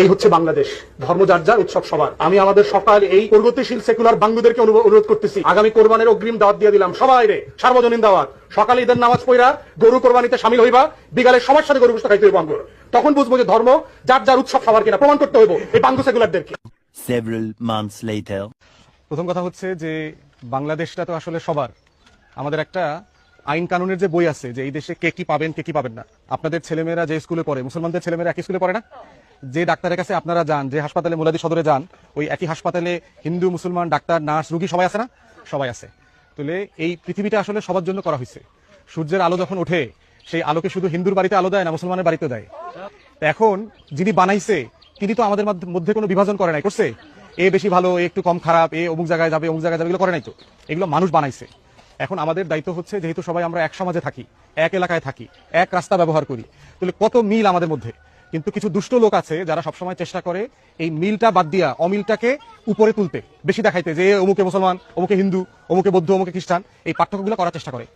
এই হচ্ছে বাংলাদেশ, ধর্ম যার যার, উৎসব সবার। আমি আমাদের সকাল এই প্রগতিশীল সেকুলার বাঙ্গুদেরকে অনুরোধ করতেছি, আগামী কোরবানের অগ্রিম দাওয়াত দিয়ে দিলাম সবাই রে, সার্বজনীন দাওয়াত। সকালে ঈদের নামাজ পড়া গরু কোরবানিতে শামিল হইবা, বিকালে সবার সাথে গরু গোশত খাইতে হইব আঙ্গুর। তখন বুঝবো যে ধর্ম যার যার, উৎসব সবার কিনা প্রমাণ করতে হইব এই বাঙ্গু সেকুলারদেরকে। Several months later. প্রথম কথা হচ্ছে যে বাংলাদেশটা তো আসলে সবার। আমাদের একটা আইন কানুনের যে বই আছে যে এই দেশে কে কি পাবেন কে কি পাবেন না। আপনাদের ছেলেমেয়েরা যে স্কুলে পড়ে, মুসলমানদের ছেলেমেয়েরা একই স্কুলে পড়ে না? যে ডাক্তারের কাছে আপনারা যান, যে হাসপাতালে মুলাদি সদরে যান, ওই একই হাসপাতালে হিন্দু মুসলমান ডাক্তার নার্স রুগী সবাই আছে না? সবাই আছে। তাহলে এই পৃথিবীটা আসলে সবার জন্য করা হয়েছে। সূর্যের আলো যখন ওঠে সেই আলোকে শুধু হিন্দুর বাড়িতে আলো দেয় না, মুসলমানের বাড়িতে দেয়। এখন যিনি বানাইছে তিনি তো আমাদের মধ্যে কোনো বিভাজন করে নাই, করছে? এ বেশি ভালো, এ একটু কম খারাপ, এ অমুক জায়গায় যাবে অমুক জায়গায় যাবে, এগুলো করে নাই তো। এগুলো মানুষ বানাইছে। এখন আমাদের দায়িত্ব হচ্ছে, যেহেতু সবাই আমরা এক সমাজে থাকি, এক এলাকায় থাকি, এক রাস্তা ব্যবহার করি, তাহলে কত মিল আমাদের মধ্যে। কিন্তু কিছু দুষ্ট লোক আছে যারা সবসময় চেষ্টা করে এই মিলটা বাদ দিয়া অমিলটাকে উপরে তুলতে, বেশি দেখাইতে, যে অমুকে মুসলমান, অমুকে হিন্দু, অমুকে বৌদ্ধ, অমুকে খ্রিস্টান, এই পার্থক্যগুলো করার চেষ্টা করে।